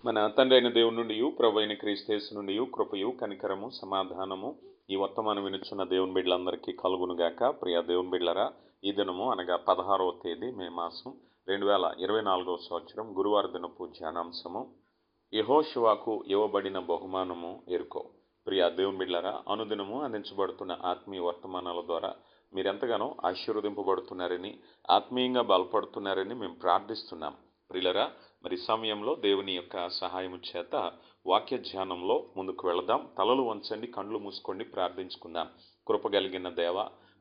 మన తండ్రి అయిన దేవుని నుండి ప్రభు అయిన క్రీస్తు నుండి కృపయు కనికరము సమాధానము ఈ వర్తమానం వినుచున్న దేవుని బిడ్డలందరికీ కలుగునుగాక. ప్రియ దేవుని బిడ్డలరా, ఈ దినము అనగా 16వ తేదీ మే మాసం 2024 సంవత్సరం గురువారం దినపు ధ్యానాంశము యెహోషువకు ఇవ్వబడిన బహుమానము ఎరుకో. ప్రియ దేవుని బిడ్డలరా, అనుదినము అందించబడుతున్న ఆత్మీయ వర్తమానాల ద్వారా మీరెంతగానో ఆశీర్వదింపబడుతున్నారని, ఆత్మీయంగా బలపడుతున్నారని మేము ప్రార్థిస్తున్నాం. ప్రియులరా, మరి సమయంలో దేవుని యొక్క సహాయము చేత వాక్య ధ్యానంలో ముందుకు వెళదాం. తలలు వంచండి, కళ్ళు మూసుకోండి, ప్రార్థించుకుందాం. కృప కలిగిన దేవ,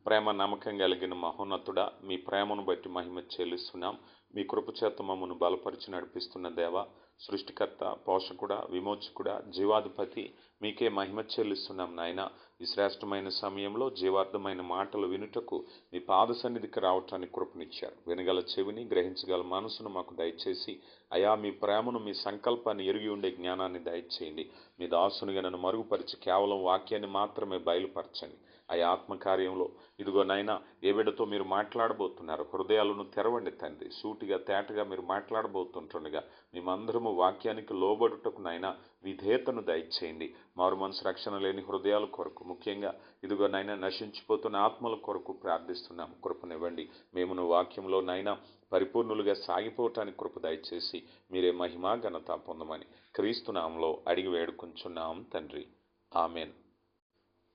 ప్రేమ నమ్మకం కలిగిన మహోన్నతుడా, మీ ప్రేమను బట్టి మహిమ చెల్లిస్తున్నాం. మీ కృప చేత మమ్మను బలపరిచి నడిపిస్తున్న దేవ, సృష్టికర్త, పోషకుడా, విమోచకుడా, జీవాధిపతి, మీకే మహిమ చెల్లిస్తున్నాం నాయన. ఈ శ్రేష్టమైన సమయంలో జీవార్థమైన మాటలు వినుటకు మీ పాద సన్నిధికి రావటానికి కృపనిచ్చారు. వినగల చెవిని, గ్రహించగల మనసును మాకు దయచేసి, అయా మీ ప్రేమను, మీ సంకల్పాన్ని ఎరిగి ఉండే జ్ఞానాన్ని దయచేయండి. మీ దాసునిగా నన్ను మరుగుపరిచి కేవలం వాక్యాన్ని మాత్రమే బయలుపరచండి. అయా ఆత్మకార్యంలో ఇదిగో నాయన, ఏ బిడ్డతో మీరు మాట్లాడబోతున్నారు, హృదయాలను తెరవండి తండ్రి. సూటిగా తేటగా మీరు మాట్లాడబోతుంటుండగా మేమందరము వాక్యానికి లోబడుటకు నాయన విధేయతను దయచేయండి. మారు మనసు రక్షణ లేని హృదయాల కొరకు, ముఖ్యంగా ఇదిగో నాయన నశించిపోతున్న ఆత్మల కొరకు ప్రార్థిస్తున్నాం. కృపనివ్వండి. మేమును వాక్యంలో నాయన పరిపూర్ణులుగా సాగిపోవటానికి కృప దయచేసి మీరే మహిమ ఘనత పొందమని క్రీస్తు నామములో అడిగి వేడుకుంటున్నాం తండ్రి, ఆమెన్.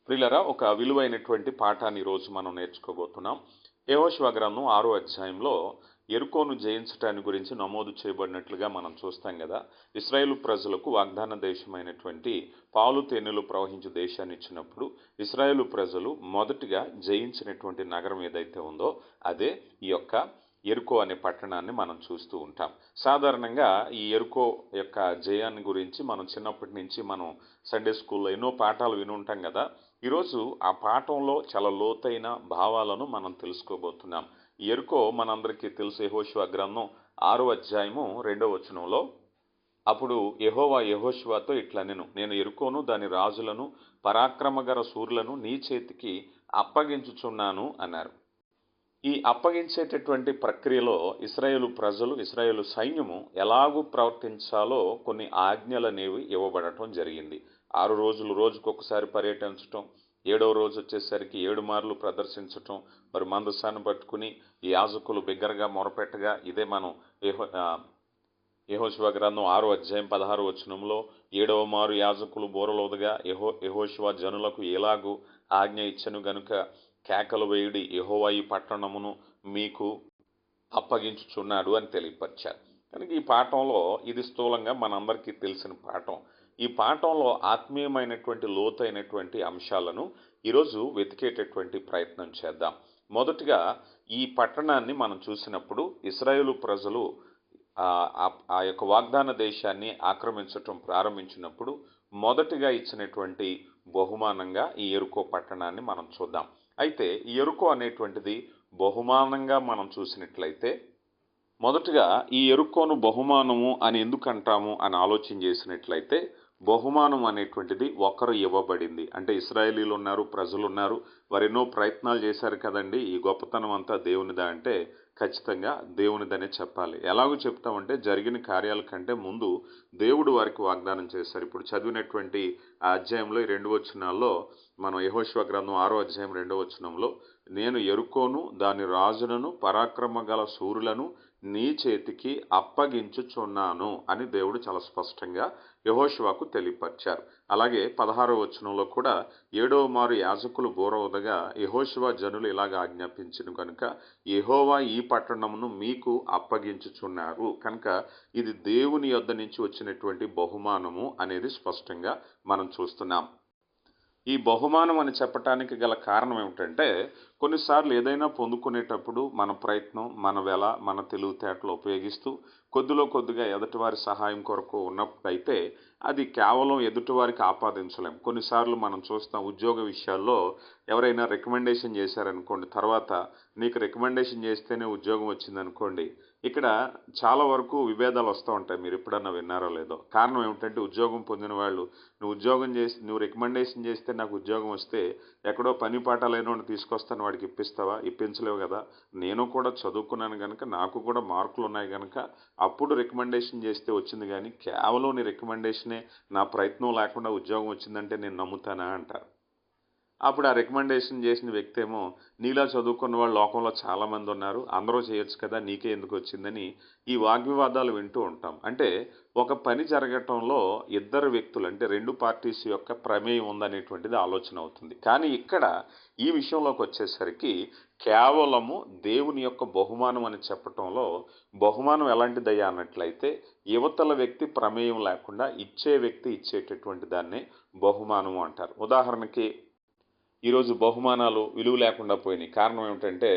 ప్రియులరా, ఒక విలువైనటువంటి పాఠాన్ని ఈరోజు మనం నేర్చుకోబోతున్నాం. యెహోషువ గ్రంథం 6వ అధ్యాయంలో యెరికోను జయించటాన్ని గురించి నమోదు చేయబడినట్లుగా మనం చూస్తాం కదా. ఇశ్రాయేలు ప్రజలకు వాగ్దాన దేశమైనటువంటి పాలు తేనెలు ప్రవహించే దేశాన్ని ఇచ్చినప్పుడు ఇశ్రాయేలు ప్రజలు మొదటిగా జయించినటువంటి నగరం ఏదైతే ఉందో అదే ఈ యొక్క యెరికో అనే పట్టణాన్ని మనం చూస్తూ ఉంటాం. సాధారణంగా ఈ యెరికో యొక్క జయాన్ని గురించి మనం చిన్నప్పటి నుంచి మనం సండే స్కూల్లో ఎన్నో పాఠాలు విని ఉంటాం కదా. ఈరోజు ఆ పాఠంలో చాలా లోతైన భావాలను మనం తెలుసుకోబోతున్నాం. యెరికో మనందరికీ తెలుసు. యెహోషువ గ్రంథం 6వ అధ్యాయము 2వ వచనంలో, అప్పుడు యెహోవా యెహోషువతో ఇట్లనెను, నేను యెరికోను దాని రాజులను పరాక్రమగల శూరులను నీ చేతికి అప్పగించుచున్నాను అన్నారు. ఈ అప్పగించేటటువంటి ప్రక్రియలో ఇశ్రాయేలు ప్రజలు, ఇశ్రాయేలు సైన్యము ఎలాగూ ప్రవర్తించాలో కొన్ని ఆజ్ఞలు అనేవి ఇవ్వబడటం జరిగింది. 6 రోజులు రోజుకొకసారి పర్యటించటం, 7వ రోజు వచ్చేసరికి 7 మార్లు ప్రదర్శించటం, మరి మందసాన్ని పట్టుకుని ఈ యాజకులు బిగ్గరగా మొరపెట్టగా, ఇదే మనం యెహోషువ గ్రంథం 6వ అధ్యాయం 16వ వచనంలో 7వ మారు యాజకులు బూరలోదగా యెహోషువ జనులకు ఎలాగూ ఆజ్ఞ ఇచ్చెను గనుక కేకలు వేయుడి, యెహోవా ఈ పట్టణమును మీకు అప్పగించుచున్నాడు అని తెలియపరిచారు. కనుక ఈ పాఠంలో ఇది స్థూలంగా మనందరికీ తెలిసిన పాఠం. ఈ పాఠంలో ఆత్మీయమైనటువంటి లోతైనటువంటి అంశాలను ఈరోజు వెతికేటటువంటి ప్రయత్నం చేద్దాం. మొదటిగా ఈ పట్టణాన్ని మనం చూసినప్పుడు ఇశ్రాయేలు ప్రజలు ఆ యొక్క వాగ్దాన దేశాన్ని ఆక్రమించటం ప్రారంభించినప్పుడు మొదటిగా ఇచ్చినటువంటి బహుమానంగా ఈ యెరికో పట్టణాన్ని మనం చూద్దాం. అయితే ఈ యెరికో అనేటువంటిది బహుమానంగా మనం చూసినట్లయితే, మొదటగా ఈ యెరికోను బహుమానము అని ఎందుకు అంటాము అని ఆలోచన చేసినట్లయితే, బహుమానం అనేటువంటిది ఒకరు ఇవ్వబడింది. అంటే ఇశ్రాయేలీలు ఉన్నారు, ప్రజలు ఉన్నారు, వారు ఎన్నో ప్రయత్నాలు చేశారు కదండి. ఈ గొప్పతనం అంతా దేవునిదా అంటే ఖచ్చితంగా దేవునిదనే చెప్పాలి. ఎలాగో చెప్తామంటే జరిగిన కార్యాల కంటే ముందు దేవుడు వారికి వాగ్దానం చేశారు. ఇప్పుడు చదివినటువంటి ఆ అధ్యాయంలో 2 వచనాల్లో మనం యెహోషువ గ్రంథం 6వ అధ్యాయం 2వ వచనంలో, నేను యెరికోను దాని రాజులను పరాక్రమ గల శూరులను నీ చేతికి అప్పగించుచున్నాను అని దేవుడు చాలా స్పష్టంగా యెహోషువకు తెలియపరిచారు. అలాగే 16వ వచనంలో కూడా 7వ మారు యాజకులు బూరవదగా యెహోషువ జనులు ఇలాగ ఆజ్ఞాపించిన కనుక యెహోవా ఈ పట్టణమును మీకు అప్పగించుచున్నారు. కనుక ఇది దేవుని యొద్ద నుంచి వచ్చినటువంటి బహుమానము అనేది స్పష్టంగా మనం చూస్తున్నాం. ఈ బహుమానం అని చెప్పటానికి గల కారణం ఏమిటంటే, కొన్నిసార్లు ఏదైనా పొందుకునేటప్పుడు మన ప్రయత్నం, మన వెల, మన తెలివితేటలు ఉపయోగిస్తూ కొద్దిగా ఎదుటివారి సహాయం కొరకు ఉన్నప్పుడైతే అది కేవలం ఎదుటివారికి ఆపాదించలేం. కొన్నిసార్లు మనం చూస్తాం ఉద్యోగ విషయాల్లో, ఎవరైనా రికమెండేషన్ చేశారనుకోండి, తర్వాత నీకు రికమెండేషన్ చేస్తేనే ఉద్యోగం వచ్చిందనుకోండి, ఇక్కడ చాలా వరకు విభేదాలు వస్తూ ఉంటాయి. మీరు ఎప్పుడన్నా విన్నారో లేదో. కారణం ఏమిటంటే ఉద్యోగం పొందిన వాళ్ళు నువ్వు రికమెండేషన్ చేస్తే నాకు ఉద్యోగం వస్తే ఎక్కడో పని పాట లేనోడిని తీసుకొస్తాను వాడికి ఇప్పిస్తావా? ఇప్పించలేవు కదా. నేను కూడా చదువుకున్నాను కనుక నాకు కూడా మార్కులు ఉన్నాయి కనుక అప్పుడు రికమెండేషన్ చేస్తే వచ్చింది, కానీ కేవలం నీ రికమెండేషనే నా ప్రయత్నం లేకుండా ఉద్యోగం వచ్చిందంటే నేను నమ్ముతానా అంటారు. అప్పుడు ఆ రికమెండేషన్ చేసిన వ్యక్తి ఏమో నీలా చదువుకున్న వాళ్ళు లోకంలో చాలామంది ఉన్నారు, అందరూ చేయొచ్చు కదా, నీకే ఎందుకు వచ్చిందని ఈ వాగ్వివాదాలు వింటూ ఉంటాం. అంటే ఒక పని జరగటంలో ఇద్దరు వ్యక్తులు అంటే రెండు పార్టీస్ యొక్క ప్రమేయం ఉందనేటువంటిది ఆలోచన అవుతుంది. కానీ ఇక్కడ ఈ విషయంలోకి వచ్చేసరికి కేవలము దేవుని యొక్క బహుమానం అని చెప్పటంలో బహుమానం ఎలాంటిదయ్యా అన్నట్లయితే యువతల వ్యక్తి ప్రమేయం లేకుండా ఇచ్చే వ్యక్తి ఇచ్చేటటువంటి దాన్నే బహుమానము అంటారు. ఉదాహరణకి ఈరోజు బహుమానాలు విలువ లేకుండా పోయినాయి. కారణం ఏమిటంటే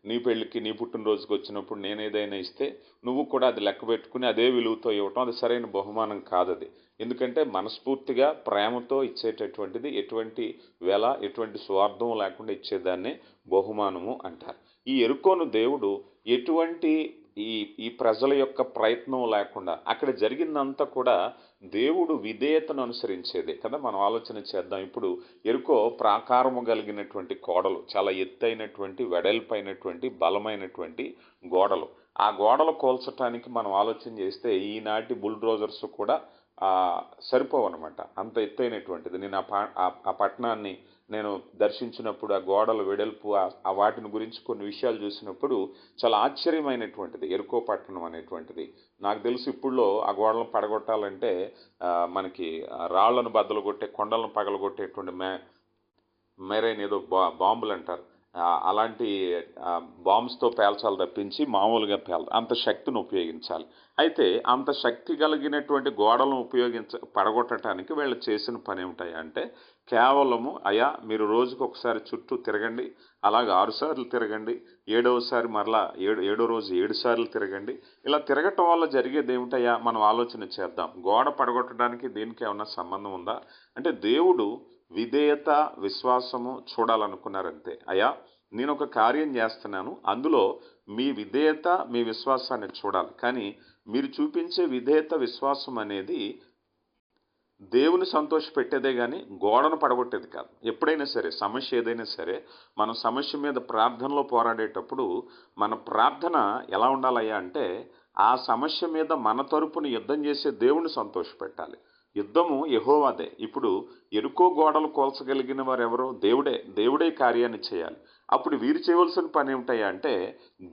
నీ పెళ్ళికి నీ పుట్టినరోజుకి వచ్చినప్పుడు నేను ఏదైనా ఇస్తే నువ్వు కూడా అది లెక్క పెట్టుకుని అదే విలువతో ఇవ్వటం అది సరైన బహుమానం కాదది. ఎందుకంటే మనస్ఫూర్తిగా ప్రేమతో ఇచ్చేటటువంటిది ఎటువంటి వెల ఎటువంటి స్వార్థం లేకుండా ఇచ్చేదాన్నే బహుమానము అంటారు. ఈ ఎరుకోను దేవుడు ఎటువంటి ఈ ఈ ప్రజల యొక్క ప్రయత్నం లేకుండా అక్కడ జరిగిందంతా కూడా దేవుడు విధేయతను అనుసరించేదే కదా. మనం ఆలోచన చేద్దాం. ఇప్పుడు ఎరుకో ప్రాకారము కలిగినటువంటి కోడలు, చాలా ఎత్తైనటువంటి వెడల్పైనటువంటి బలమైనటువంటి గోడలు. ఆ గోడలు కోల్చటానికి మనం ఆలోచన చేస్తే ఈనాటి బుల్డోజర్స్ కూడా సరిపోవన్నమాట. అంత ఎత్తైనటువంటిది. నేను ఆ పట్టణాన్ని నేను దర్శించినప్పుడు ఆ గోడల వెడల్పు ఆ వాటిని గురించి కొన్ని విషయాలు చూసినప్పుడు చాలా ఆశ్చర్యమైనటువంటిది ఎరుకో పట్టణం అనేటువంటిది. నాకు తెలుసు ఇప్పుడులో ఆ గోడలను పడగొట్టాలంటే మనకి రాళ్లను బద్దలు కొట్టే కొండలను పగలగొట్టేటువంటి మెరైన్ ఏదో బాంబులు అంటారు, అలాంటి బాంబ్స్తో పేల్చాలి తప్పించి మామూలుగా అంత శక్తిని ఉపయోగించాలి. అయితే అంత శక్తి కలిగినటువంటి గోడలను పడగొట్టడానికి వీళ్ళు చేసిన పని ఏమిటాయా అంటే కేవలము అయా మీరు రోజుకు ఒకసారి చుట్టూ తిరగండి, అలాగే 6 సార్లు తిరగండి, 7వసారి మరలా 7వ రోజు 7 సార్లు తిరగండి. ఇలా తిరగటం వల్ల జరిగేది ఏమిటయ్యా మనం ఆలోచన చేద్దాం. గోడ పడగొట్టడానికి దీనికి ఏమన్నా సంబంధం ఉందా అంటే దేవుడు విధేయత విశ్వాసము చూడాలనుకున్నారంతే. అయ్యా నేను ఒక కార్యం చేస్తున్నాను, అందులో మీ విధేయత మీ విశ్వాసాన్ని చూడాలి. కానీ మీరు చూపించే విధేయత విశ్వాసం అనేది దేవుని సంతోషపెట్టేదే కానీ గోడను పడగొట్టేది కాదు. ఎప్పుడైనా సరే సమస్య ఏదైనా సరే మనం సమస్య మీద ప్రార్థనలో పోరాడేటప్పుడు మన ప్రార్థన ఎలా ఉండాలయ్యా అంటే ఆ సమస్య మీద మన తరపున యుద్ధం చేసే దేవుని సంతోషపెట్టాలి. యుద్ధము యెహోవాదే. ఇప్పుడు ఎరుకో గోడలు కోల్చగలిగిన వారు ఎవరో దేవుడే కార్యాన్ని చేయాలి. అప్పుడు వీరు చేయవలసిన పని ఏమిటయ్యా అంటే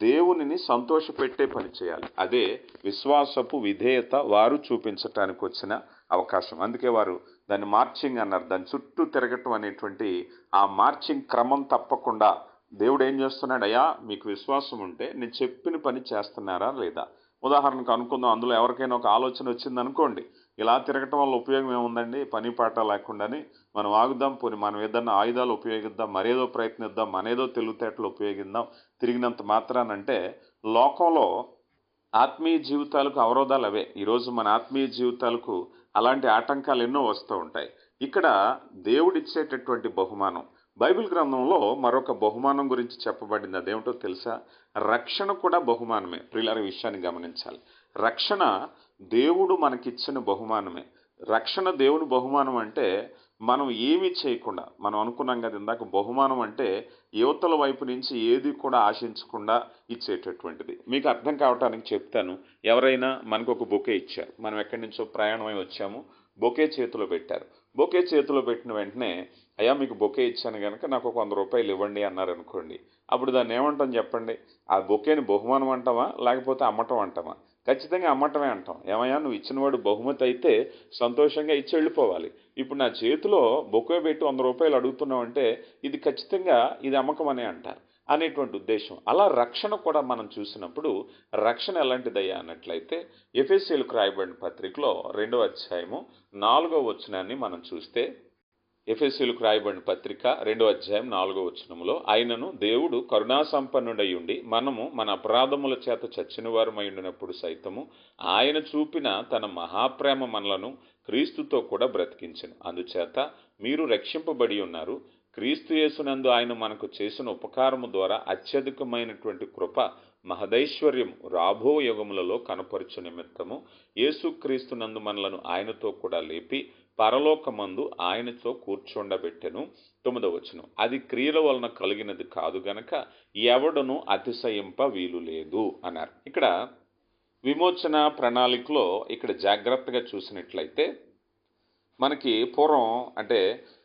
దేవునిని సంతోషపెట్టే పని చేయాలి. అదే విశ్వాసపు విధేయత వారు చూపించటానికి వచ్చిన అవకాశం. అందుకే వారు దాన్ని మార్చింగ్ అన్నారు. దాని చుట్టూ తిరగటం అనేటువంటి ఆ మార్చింగ్ క్రమం తప్పకుండా దేవుడు ఏం చేస్తున్నాడు, అయ్యా మీకు విశ్వాసం ఉంటే నేను చెప్పిన పని చేస్తున్నారా లేదా. ఉదాహరణకు అనుకుందాం, అందులో ఎవరికైనా ఒక ఆలోచన వచ్చింది అనుకోండి, ఇలా తిరగటం వల్ల ఉపయోగం ఏముందండి, పని పాట లేకుండానే మనం ఆగుదాం, పోనీ మనం ఏదన్నా ఆయుధాలు ఉపయోగిద్దాం, మరేదో ప్రయత్నిద్దాం, మనేదో తెలివితేటలు ఉపయోగిద్దాం, తిరిగినంత మాత్రానంటే లోకంలో ఆత్మీయ జీవితాలకు అవరోధాలు అవే. ఈరోజు మన ఆత్మీయ జీవితాలకు అలాంటి ఆటంకాలు ఎన్నో వస్తూ ఉంటాయి. ఇక్కడ దేవుడిచ్చేటటువంటి బహుమానం బైబిల్ గ్రంథంలో మరొక బహుమానం గురించి చెప్పబడింది. అదేమిటో తెలుసా? రక్షణ కూడా బహుమానమే. ప్రియులార విషయాన్ని గమనించాలి. రక్షణ దేవుడు మనకిచ్చిన బహుమానమే. రక్షణ దేవుని బహుమానం అంటే మనం ఏమీ చేయకుండా, మనం అనుకున్నాం కదా ఇందాక, బహుమానం అంటే యువతల వైపు నుంచి ఏది కూడా ఆశించకుండా ఇచ్చేటటువంటిది. మీకు అర్థం కావటానికి చెప్తాను. ఎవరైనా మనకు ఒక బొకే ఇచ్చారు, మనం ఎక్కడి నుంచో ప్రయాణమై వచ్చాము, బొకే చేతిలో పెట్టారు. బొకే చేతిలో పెట్టిన వెంటనే అయ్యా మీకు బొకే ఇచ్చాను కనుక నాకు ఒక 100 రూపాయలు ఇవ్వండి అన్నారు అనుకోండి. అప్పుడు దాన్ని ఏమంటాం చెప్పండి? ఆ బొకేని బహుమానం అంటామా లేకపోతే అమ్మటం అంటామా? ఖచ్చితంగా అమ్మటమే అంటాం. ఏమయ్యా నువ్వు ఇచ్చినవాడు బహుమతి అయితే సంతోషంగా ఇచ్చి వెళ్ళిపోవాలి. ఇప్పుడు నా చేతిలో బొకే పెట్టి 100 రూపాయలు అడుగుతున్నావు అంటే ఇది ఖచ్చితంగా ఇది అమ్మకం అనే అంటారు అనేటువంటి ఉద్దేశం. అలా రక్షణ కూడా మనం చూసినప్పుడు రక్షణ ఎలాంటిదయ్యా అన్నట్లయితే ఎఫెసీయులకు రాయబడిన పత్రికలో 2వ అధ్యాయము 4వ వచనాన్ని మనం చూస్తే, ఎఫెసీయులకు రాయబడిన పత్రిక 2వ అధ్యాయం 4వ వచనములో, ఆయనను దేవుడు కరుణాసంపన్నుడై ఉండి మనము మన అపరాధముల చేత చచ్చిన వారమై ఉండినప్పుడు సైతము ఆయన చూపిన తన మహాప్రేమ మనలను క్రీస్తుతో కూడా బ్రతికించెను. అందుచేత మీరు రక్షింపబడి ఉన్నారు. క్రీస్తు యేసునందు ఆయన మనకు చేసిన ఉపకారము ద్వారా అత్యధికమైనటువంటి కృప మహదైశ్వర్యము రాబో యుగములలో కనపరచు నిమిత్తము యేసుక్రీస్తునందు మనలను ఆయనతో కూడా లేపి పరలోకమందు ఆయనతో కూర్చుండబెట్టెను. 9వ వచనం, అది క్రియల వలన కలిగినది కాదు గనక ఎవడును అతిశయింప వీలు లేదు అన్నారు. ఇక్కడ విమోచన ప్రణాళికలో ఇక్కడ జాగ్రత్తగా చూసినట్లయితే మనకి పూర్వం అంటే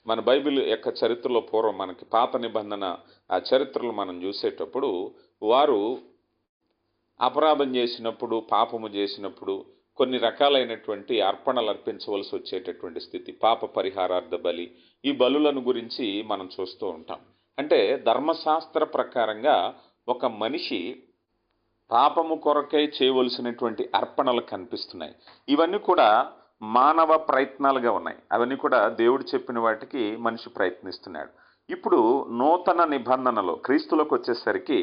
మన బైబిల్ యొక్క చరిత్రలో పూర్వం మనకి పాత నిబంధన ఆ చరిత్రలు మనం చూసేటప్పుడు వారు అపరాధం చేసినప్పుడు, పాపము చేసినప్పుడు కొన్ని రకాలైనటువంటి అర్పణలు అర్పించవలసి వచ్చేటటువంటి స్థితి, పాప పరిహారార్థ బలి, ఈ బలులను గురించి మనం చూస్తూ ఉంటాం. అంటే ధర్మశాస్త్ర ప్రకారంగా ఒక మనిషి పాపము కొరకై చేయవలసినటువంటి అర్పణలు కనిపిస్తున్నాయి. ఇవన్నీ కూడా మానవ ప్రయత్నాలుగా ఉన్నాయి. అవన్నీ కూడా దేవుడు చెప్పిన వాటికి మనిషి ప్రయత్నిస్తున్నాడు. ఇప్పుడు నూతన నిబంధనలో క్రీస్తులోకి వచ్చేసరికి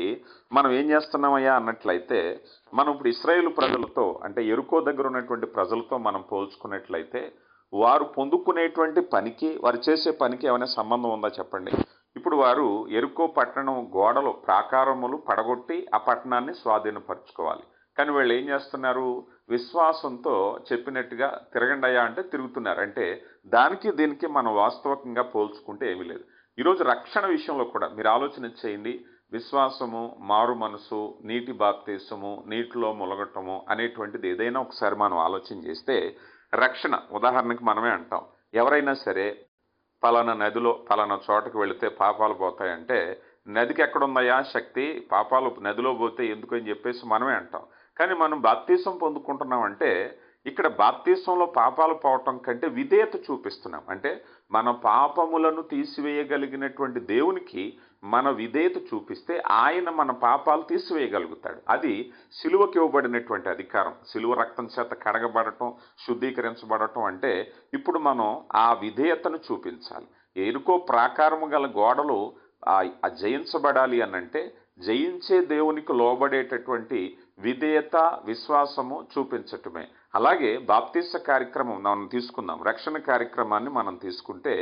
మనం ఏం చేస్తున్నామయ్యా అన్నట్లయితే, మనం ఇప్పుడు ఇశ్రాయేలు ప్రజలతో అంటే యెరికో దగ్గర ఉన్నటువంటి ప్రజలతో మనం పోల్చుకున్నట్లయితే వారు పొందుకునేటువంటి పనికి, వారు చేసే పనికి ఏమైనా సంబంధం ఉందా చెప్పండి? ఇప్పుడు వారు యెరికో పట్టణం గోడలు ప్రాకారములు పడగొట్టి ఆ పట్టణాన్ని స్వాధీనపరచుకోవాలి. కానీ వీళ్ళు ఏం చేస్తున్నారు? విశ్వాసంతో చెప్పినట్టుగా తిరగండయ్యా అంటే తిరుగుతున్నారు. అంటే దానికి దీనికి మనం వాస్తవికంగా పోల్చుకుంటే ఏమీ లేదు. ఈరోజు రక్షణ విషయంలో కూడా మీరు ఆలోచన చేయండి. విశ్వాసము, మారు మనసు, నీటి బాప్తీసము, నీటిలో ములగటము అనేటువంటిది ఏదైనా ఒకసారి మనం ఆలోచన చేస్తే రక్షణ, ఉదాహరణకి మనమే అంటాం, ఎవరైనా సరే పలానా నదిలో పలానా చోటకు వెళితే పాపాలు పోతాయంటే నదికి ఎక్కడుందయా శక్తి, పాపాలు నదిలో పోతే ఎందుకు అని చెప్పేసి మనమే అంటాం. కానీ మనం బాప్తీసం పొందుకుంటున్నామంటే ఇక్కడ బాప్తీసంలో పాపాలు పోవటం కంటే విధేయత చూపిస్తున్నాం. అంటే మన పాపములను తీసివేయగలిగినటువంటి దేవునికి మన విధేయత చూపిస్తే ఆయన మన పాపాలు తీసివేయగలుగుతాడు. అది సిలువకి ఇవ్వబడినటువంటి అధికారం. సిలువ రక్తం చేత కడగబడటం, శుద్ధీకరించబడటం అంటే ఇప్పుడు మనం ఆ విధేయతను చూపించాలి. ఎరుకో ప్రాకారము గల గోడలు జయించబడాలి అనంటే జయించే దేవునికి లోబడేటటువంటి విధేయత, విశ్వాసము చూపించటమే. అలాగే బాప్తీస కార్యక్రమం మనం తీసుకుందాం. రక్షణ కార్యక్రమాన్ని మనం తీసుకుంటే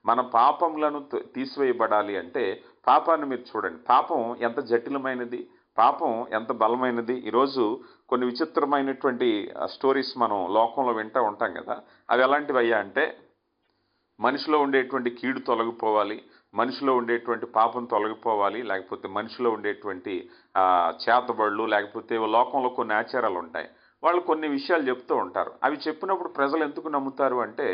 మన పాపములను తీసివేయబడాలి అంటే పాపాన్ని మీరు చూడండి. పాపం ఎంత జటిలమైనది, పాపం ఎంత బలమైనది. ఈరోజు కొన్ని విచిత్రమైనటువంటి స్టోరీస్ మనం లోకంలో వింటూ ఉంటాం కదా. అవి ఎలాంటివి అయ్యా అంటే మనిషిలో ఉండేటువంటి కీడు తొలగిపోవాలి, మనిషిలో ఉండేటువంటి పాపం తొలగిపోవాలి, లేకపోతే మనిషిలో ఉండేటువంటి చేతబడులు, లేకపోతే లోకంలో కొన్ని ఆచారాలు ఉంటాయి. వాళ్ళు కొన్ని విషయాలు చెప్తూ ఉంటారు. అవి చెప్పినప్పుడు ప్రజలు ఎందుకు నమ్ముతారు అంటే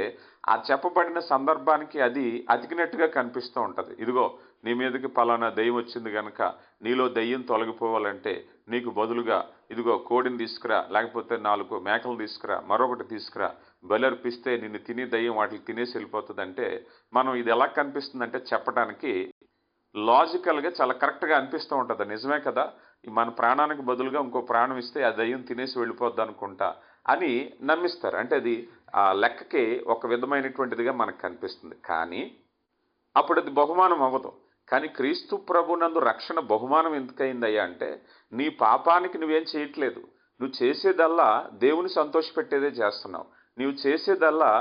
ఆ చెప్పబడిన సందర్భానికి అది అతికినట్టుగా కనిపిస్తూ ఉంటుంది. ఇదిగో నీ మీదకి పలానా దెయ్యం వచ్చింది కనుక నీలో దెయ్యం తొలగిపోవాలంటే నీకు బదులుగా ఇదిగో కోడిని తీసుకురా, లేకపోతే 4 మేకలు తీసుకురా, మరొకటి తీసుకురా, బలర్పిస్తే నిన్ను తినే దెయ్యం వాటిని తినేసి వెళ్ళిపోతుందంటే మనం ఇది ఎలా కనిపిస్తుందంటే చెప్పడానికి లాజికల్గా చాలా కరెక్ట్గా అనిపిస్తూ ఉంటుంది. నిజమే కదా, మన ప్రాణానికి బదులుగా ఇంకో ప్రాణం ఇస్తే ఆ దయ్యం తినేసి వెళ్ళిపోద్ది అనుకుంటా అని నమ్మిస్తారు. అంటే అది ఆ లెక్కకి ఒక విధమైనటువంటిదిగా మనకు కనిపిస్తుంది. కానీ అప్పుడు అది బహుమానం అవ్వదు. కానీ క్రీస్తు ప్రభునందు రక్షణ బహుమానం ఎందుకయిందయ్యా అంటే నీ పాపానికి నువ్వేం చేయట్లేదు. నువ్వు చేసేదల్లా దేవుని సంతోషపెట్టేదే చేస్తున్నావు. నీవు చేసేదల్లా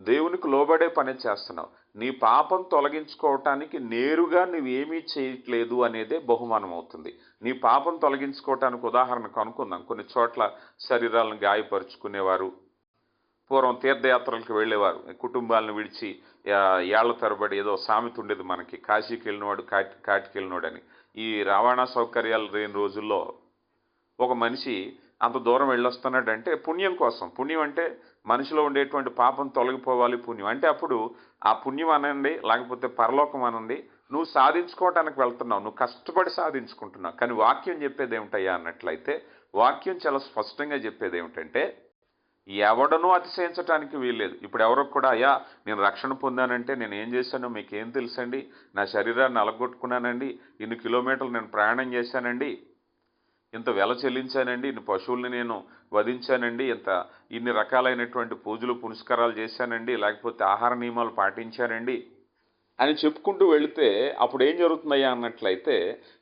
దేవునికి లోబడే పని చేస్తున్నావు. నీ పాపం తొలగించుకోవటానికి నేరుగా నువ్వేమీ చేయట్లేదు అనేదే బహుమానం అవుతుంది. నీ పాపం తొలగించుకోవటానికి ఉదాహరణకు అనుకుందాం, కొన్ని చోట్ల శరీరాలను గాయపరుచుకునేవారు పూర్వం తీర్థయాత్రలకు వెళ్ళేవారు. కుటుంబాలను విడిచి ఏళ్ల తరబడి ఏదో సామెత ఉండేది మనకి, కాశీకి వెళ్ళినవాడు కాటికి వెళ్ళినవాడని. ఈ రవాణా సౌకర్యాలు లేని రోజుల్లో ఒక మనిషి అంత దూరం వెళ్ళొస్తున్నాడంటే పుణ్యం కోసం. పుణ్యం అంటే మనిషిలో ఉండేటువంటి పాపం తొలగిపోవాలి పుణ్యం అంటే అప్పుడు ఆ పుణ్యం అనండి, లేకపోతే పరలోకం అనండి, నువ్వు సాధించుకోవటానికి వెళ్తున్నావు, నువ్వు కష్టపడి సాధించుకుంటున్నావు. కానీ వాక్యం చెప్పేది ఏమిటయ్యా అన్నట్లయితే వాక్యం చాలా స్పష్టంగా చెప్పేది ఏమిటంటే ఎవడనూ అతిశయించడానికి వీల్లేదు. ఇప్పుడు ఎవరో కూడా అయ్యా నేను రక్షణ పొందానంటే నేను ఏం చేశానో మీకేం తెలుసండి, నా శరీరాన్ని అలగొట్టుకున్నానండి, ఇన్ని కిలోమీటర్లు నేను ప్రయాణం చేశానండి, ఇంత వెల చెల్లించానండి, ఇన్ని పశువుల్ని నేను వధించానండి, ఇన్ని రకాలైనటువంటి పూజలు పునస్కారాలు చేశానండి, లేకపోతే ఆహార నియమాలు పాటించానండి అని చెప్పుకుంటూ వెళితే అప్పుడు ఏం జరుగుతుందయ్యా అన్నట్లయితే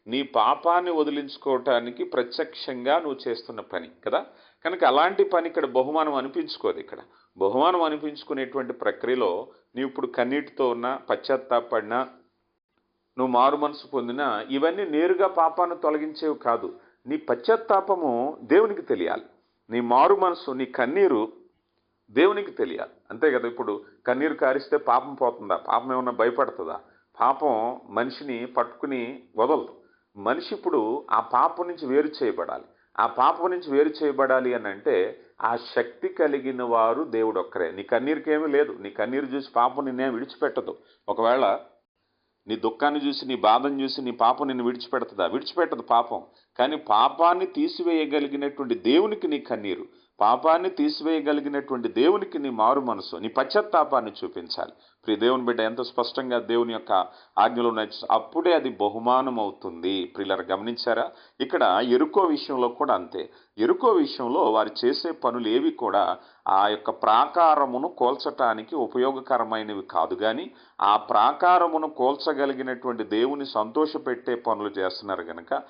నీ పాపాన్ని వదిలించుకోవటానికి ప్రత్యక్షంగా నువ్వు చేస్తున్న పని కదా. కనుక అలాంటి పని ఇక్కడ బహుమానం అనిపించుకోదు. ఇక్కడ బహుమానం అనిపించుకునేటువంటి ప్రక్రియలో నీవు ఇప్పుడు కన్నీటితో ఉన్నా, పశ్చాత్తాపడినా, నువ్వు మారు మనసు పొందినా ఇవన్నీ నేరుగా పాపాన్ని తొలగించేవి కాదు. నీ పశ్చాత్తాపము దేవునికి తెలియాలి. నీ మారు మనసు, నీ కన్నీరు దేవునికి తెలియాలి. అంతే కదా. ఇప్పుడు కన్నీరు కారిస్తే పాపం పోతుందా? పాపం ఏమన్నా భయపడుతుందా? పాపం మనిషిని పట్టుకుని వదలదు. మనిషి ఇప్పుడు ఆ పాపం నుంచి వేరు చేయబడాలి. ఆ పాపం నుంచి వేరు చేయబడాలి అని అంటే ఆ శక్తి కలిగిన వారు దేవుడు ఒక్కరే. నీ కన్నీరుకేమీ లేదు. నీ కన్నీరు చూసి పాపం నిన్నేం విడిచిపెట్టదు. ఒకవేళ నీ దుఃఖాన్ని చూసి, నీ బాధను చూసి నీ పాపం నిన్ను విడిచిపెడుతుందా? విడిచిపెట్టదు పాపం. కానీ పాపాన్ని తీసివేయగలిగినటువంటి దేవునికి నీ కన్నీరు, పాపాన్ని తీసివేయగలిగినటువంటి దేవునికి నీ మారు మనసు, నీ పశ్చాత్తాపాన్ని చూపించాలి. ప్రియ దేవుని బిడ్డ, ఎంత స్పష్టంగా దేవుని యొక్క ఆజ్ఞలు ఉన్నాయి. అప్పుడే అది బహుమానం అవుతుంది. ప్రియులారా, గమనించారా? ఇక్కడ యెరికో విషయంలో కూడా అంతే. యెరికో విషయంలో వారు చేసే పనులు ఏవి కూడా ఆ యొక్క ప్రాకారమును కోల్చటానికి ఉపయోగకరమైనవి కాదు. కానీ ఆ ప్రాకారమును కోల్చగలిగినటువంటి దేవుని సంతోషపెట్టే పనులు చేస్తున్నారు కనుక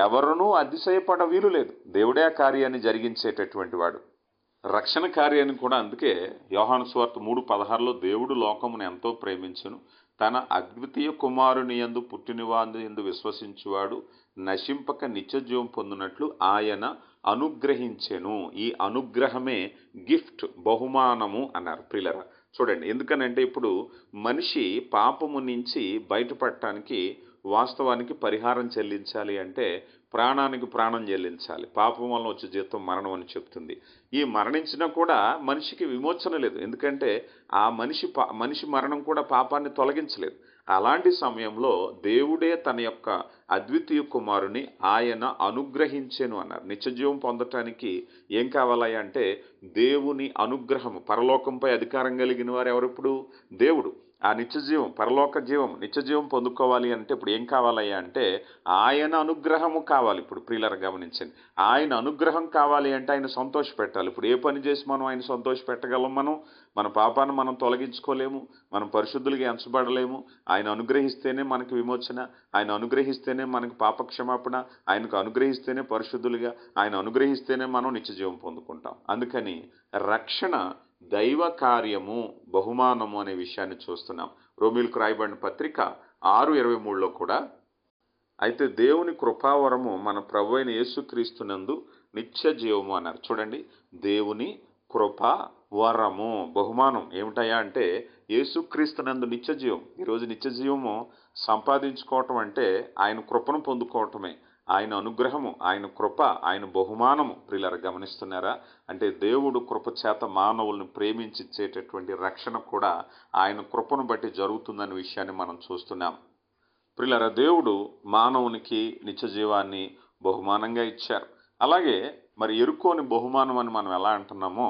ఎవరునూ అతిశయపడ వీలు లేదు. దేవుడే ఆ కార్యాన్ని జరిగించేటటువంటి వాడు. రక్షణ కార్యాన్ని కూడా అందుకే యోహాను సువార్త 3:16లో దేవుడు లోకమును ఎంతో ప్రేమించును, తన అద్వితీయ కుమారుని యందు పుట్టినవాని యందు విశ్వసించువాడు నశింపక నిత్యజీవం పొందినట్లు ఆయన అనుగ్రహించెను. ఈ అనుగ్రహమే గిఫ్ట్, బహుమానము అన్నారు. ప్రియులారా, చూడండి, ఎందుకనంటే ఇప్పుడు మనిషి పాపము నుంచి బయటపడటానికి వాస్తవానికి పరిహారం చెల్లించాలి అంటే ప్రాణానికి ప్రాణం చెల్లించాలి. పాపం వలన వచ్చే జీతం మరణం అని చెప్తుంది. ఈ మరణించినా కూడా మనిషికి విమోచన లేదు. ఎందుకంటే ఆ మనిషి మరణం కూడా పాపాన్ని తొలగించలేదు. అలాంటి సమయంలో దేవుడే తన యొక్క అద్వితీయ కుమారుని ఆయన అనుగ్రహించెను అన్నారు. నిత్యజీవం పొందటానికి ఏం కావాలి అంటే దేవుని అనుగ్రహము. పరలోకంపై అధికారం కలిగిన వారు ఎవరిప్పుడు? దేవుడు. ఆ నిత్యజీవం, పరలోక జీవం, నిత్యజీవం పొందుకోవాలి అంటే ఇప్పుడు ఏం కావాలయ్యా అంటే ఆయన అనుగ్రహము కావాలి. ఇప్పుడు ప్రియులారా, గమనించండి, ఆయన అనుగ్రహం కావాలి అంటే ఆయన సంతోష పెట్టాలి. ఇప్పుడు ఏ పని చేసి మనం ఆయన సంతోష పెట్టగలం? మన పాపాన్ని మనం తొలగించుకోలేము, మనం పరిశుద్ధులుగా ఎంచబడలేము. ఆయన అనుగ్రహిస్తేనే మనకు విమోచన, ఆయన అనుగ్రహిస్తేనే మనకు పాపక్షమాపణ, ఆయనకు అనుగ్రహిస్తేనే పరిశుద్ధులుగా, ఆయన అనుగ్రహిస్తేనే మనం నిత్యజీవం పొందుకుంటాం. అందుకని రక్షణ దైవ కార్యము, బహుమానము అనే విషయాన్ని చూస్తున్నాం. రోమీయులకు రాయబడిన పత్రిక 6:23లో కూడా, అయితే దేవుని కృపావరము మన ప్రభువైన యేసుక్రీస్తునందు నిత్య జీవము అన్నారు. చూడండి, దేవుని కృపా వరము, బహుమానం ఏమిటయా అంటే యేసుక్రీస్తునందు నిత్య జీవం. ఈరోజు నిత్య జీవము సంపాదించుకోవటం అంటే ఆయన కృపను పొందుకోవటమే. ఆయన అనుగ్రహము, ఆయన కృప, ఆయన బహుమానము. ప్రియులారా, గమనిస్తున్నారా? అంటే దేవుడు కృప చేత మానవులను ప్రేమించిచ్చేటటువంటి రక్షణ కూడా ఆయన కృపను బట్టి జరుగుతుందనే విషయాన్ని మనం చూస్తున్నాం. ప్రియులారా, దేవుడు మానవునికి నిత్య జీవాన్ని బహుమానంగా ఇచ్చారు. అలాగే మరి ఎరుకోని బహుమానం అని మనం ఎలా అంటున్నామో,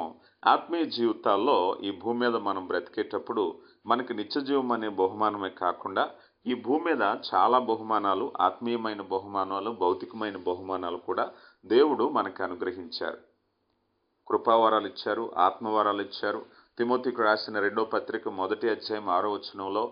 ఆత్మీయ జీవితాల్లో ఈ భూమి మీద మనం బ్రతికేటప్పుడు మనకి నిత్య జీవం అనే బహుమానమే కాకుండా ఈ భూమి మీద చాలా బహుమానాలు, ఆత్మీయమైన బహుమానాలు, భౌతికమైన బహుమానాలు కూడా దేవుడు మనకు అనుగ్రహించారు. కృపావరాలు ఇచ్చారు, ఆత్మవరాలు ఇచ్చారు. తిమోతికి రాసిన 2వ పత్రిక 1వ అధ్యాయం 6వ వచనంలో,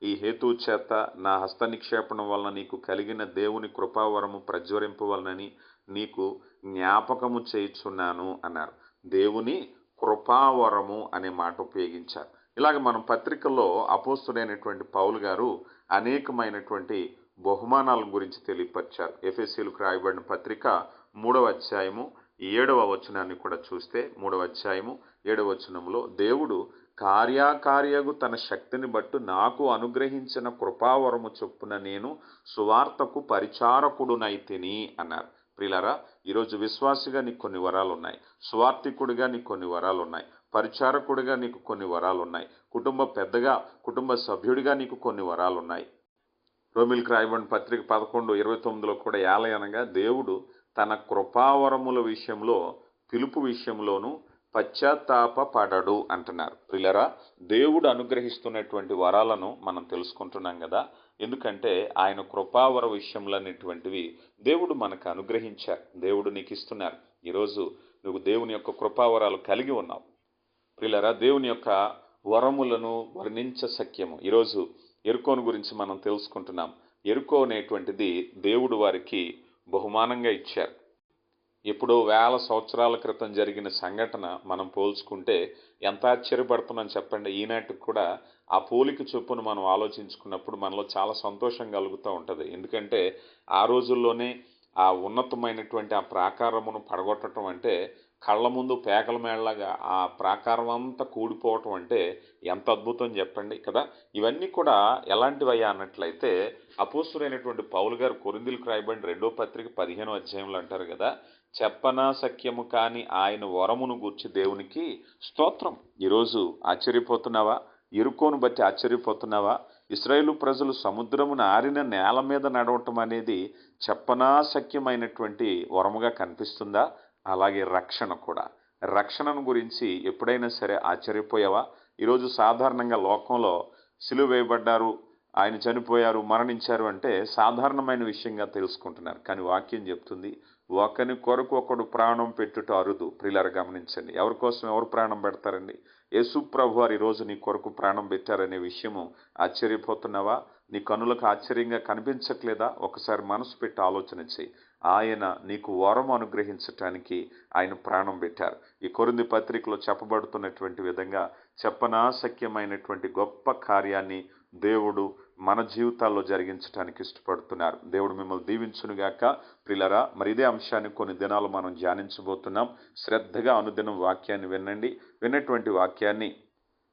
ఈ హేతువు చేత నా హస్త నిక్షేపణ వలన నీకు కలిగిన దేవుని కృపావరము ప్రజ్వరింపవలనని నీకు జ్ఞాపకము చేయుచున్నాను అన్నారు. దేవుని కృపావరము అనే మాట ఉపయోగించారు. ఇలాగ మనం పత్రికల్లో అపోస్తుడైనటువంటి పౌలు గారు అనేకమైనటువంటి బహుమానాల గురించి తెలియపరిచారు. ఎఫెసీయులకు రాయబడిన పత్రిక 3వ అధ్యాయము 7వ వచనాన్ని కూడా చూస్తే, 3వ అధ్యాయము 7వ వచనంలో, దేవుడు కార్యాకార్యగు తన శక్తిని బట్టి నాకు అనుగ్రహించిన కృపావరము చొప్పున నేను సువార్తకు పరిచారకుడునైతిని అన్నారు. ప్రియులారా, ఈరోజు విశ్వాసిగా నీకు కొన్ని వరాలు ఉన్నాయి, సువార్తికుడిగా నీకు కొన్ని వరాలు ఉన్నాయి, పరిచారకుడిగా నీకు కొన్ని వరాలు ఉన్నాయి, కుటుంబ పెద్దగా, కుటుంబ సభ్యుడిగా నీకు కొన్ని వరాలు ఉన్నాయి. రోమీయులకు రాయబడిన పత్రిక 11:29లో కూడా ఏలయనగా దేవుడు తన కృపావరముల విషయంలో, పిలుపు విషయంలోనూ పశ్చాత్తాపపడడు అంటున్నారు. ప్రియులారా, దేవుడు అనుగ్రహిస్తున్నటువంటి వరాలను మనం తెలుసుకుంటున్నాం కదా. ఎందుకంటే ఆయన కృపావర విషయంలో అనేటువంటివి దేవుడు మనకు అనుగ్రహించారు, దేవుడు నీకు ఇస్తున్నారు. ఈరోజు నువ్వు దేవుని యొక్క కృపావరాలు కలిగి ఉన్నావు. ప్రియులారా, దేవుని యొక్క వరములను వర్ణించశక్యము. ఈరోజు ఎరుకోను గురించి మనం తెలుసుకుంటున్నాం. ఎరుకో అనేటువంటిది దేవుడు వారికి బహుమానంగా ఇచ్చారు. ఎప్పుడో 1000 సంవత్సరాల క్రితం జరిగిన సంఘటన మనం పోల్చుకుంటే ఎంత ఆశ్చర్యపడుతున్నాం చెప్పండి. ఈనాటికి కూడా ఆ పోలిక చొప్పున మనం ఆలోచించుకున్నప్పుడు మనలో చాలా సంతోషం కలుగుతూ ఉంటుంది. ఎందుకంటే ఆ రోజుల్లోనే ఆ ఉన్నతమైనటువంటి ఆ ప్రాకారమును పడగొట్టడం అంటే కళ్ళ ముందు పేకల మేళలాగా ఆ ప్రాకారం అంతా కూడిపోవటం అంటే ఎంత అద్భుతం చెప్పండి కదా. ఇవన్నీ కూడా ఎలాంటివయ్యా అన్నట్లయితే అపోస్తులైనటువంటి పౌలు గారు కొరింథీయులకు రాయబడిన 2వ పత్రిక 15వ అధ్యాయంలో అంటారు కదా, చెప్పనా సఖ్యము కాని ఆయన వరమును గూర్చి దేవునికి స్తోత్రం. ఈరోజు ఆశ్చర్యపోతున్నావా? ఇరుకోను బట్టి ఆశ్చర్యపోతున్నావా? ఇశ్రాయేలు ప్రజలు సముద్రమున ఆరిన నేల మీద నడవటం అనేది చెప్పనా సఖ్యమైనటువంటి వరముగా కనిపిస్తుందా? అలాగే రక్షణ కూడా. రక్షణను గురించి ఎప్పుడైనా సరే ఆశ్చర్యపోయావా? ఈరోజు సాధారణంగా లోకంలో సిలువ వేయబడ్డారు, ఆయన చనిపోయారు, మరణించారు అంటే సాధారణమైన విషయంగా తెలుసుకుంటున్నారు. కానీ వాక్యం చెప్తుంది, ఒకని కొరకు ఒకడు ప్రాణం పెట్టుట అరుదు. ప్రియులారా గమనించండి, ఎవరి కోసం ఎవరు ప్రాణం పెడతారండి? యేసు ప్రభు వారు ఈరోజు నీ కొరకు ప్రాణం పెట్టారనే విషయము ఆశ్చర్యపోతున్నావా? నీ కనులకు ఆశ్చర్యంగా కనిపించట్లేదా? ఒకసారి మనసు పెట్టి ఆలోచన చేయి. ఆయన నీకు వరం అనుగ్రహించటానికి ఆయన ప్రాణం పెట్టారు. ఈ కొరింథీ పత్రికలో చెప్పబడుతున్నటువంటి విధంగా చెప్పనాశక్యమైనటువంటి గొప్ప కార్యాన్ని దేవుడు మన జీవితాల్లో జరిగించడానికి ఇష్టపడుతున్నారు. దేవుడు మిమ్మల్ని దీవించునుగాక. ప్రియులారా, మరి ఇదే అంశాన్ని కొన్ని దినాలు మనం ధ్యానించబోతున్నాం. శ్రద్ధగా అనుదినం వాక్యాన్ని వినండి. విన్నటువంటి వాక్యాన్ని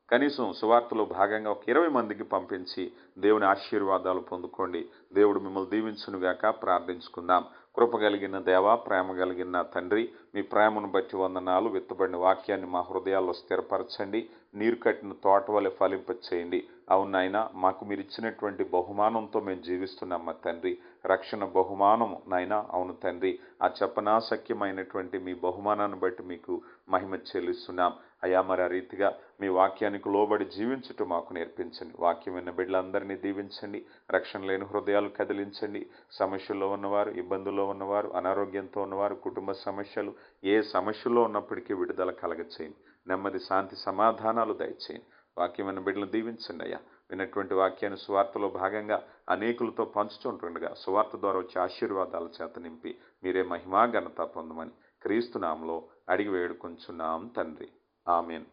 కనీసం సువార్తలో భాగంగా ఒక 20 మందికి పంపించి దేవుని ఆశీర్వాదాలు పొందుకోండి. దేవుడు మిమ్మల్ని దీవించునుగాక. ప్రార్థించుకుందాం. కృప కలిగిన దేవ, ప్రేమ కలిగిన తండ్రి, మీ ప్రేమను బట్టి వందనాలు. విత్తబడిన వాక్యాన్ని మా హృదయాల్లో స్థిరపరచండి. నీరు కట్టిన తోట వలె ఫలింపచేయండి. అవును నాయన, మాకు మీరు ఇచ్చినటువంటి బహుమానంతో మేము జీవిస్తున్నాం మా తండ్రి. రక్షణ బహుమానము నాయన. అవును తండ్రి, ఆ చెప్పనాశక్యమైనటువంటి మీ బహుమానాన్ని బట్టి మీకు మహిమ చెల్లిస్తున్నాం అయ్యా. మరి ఆ రీతిగా మీ వాక్యానికి లోబడి జీవించుట మాకు నేర్పించండి. వాక్యం విన్న బిడ్డలందరినీ దీవించండి. రక్షణ లేని హృదయాలు కదిలించండి. సమస్యల్లో ఉన్నవారు, ఇబ్బందుల్లో ఉన్నవారు, అనారోగ్యంతో ఉన్నవారు, కుటుంబ సమస్యలు, ఏ సమస్యల్లో ఉన్నప్పటికీ విడుదల కలగచేయండి. నెమ్మది, శాంతి, సమాధానాలు దయచేయండి. వాక్యం విన్న బిడ్డలను దీవించండి అయ్యా. విన్నటువంటి వాక్యాన్ని సువార్తలో భాగంగా అనేకులతో పంచుతుంటుండగా సువార్త ద్వారా వచ్చే ఆశీర్వాదాల చేత నింపి మీరే మహిమా ఘనత పొందమని క్రీస్తు నామములో అడిగి వేడుకొంచున్నాం తండ్రి. ఆమేన్.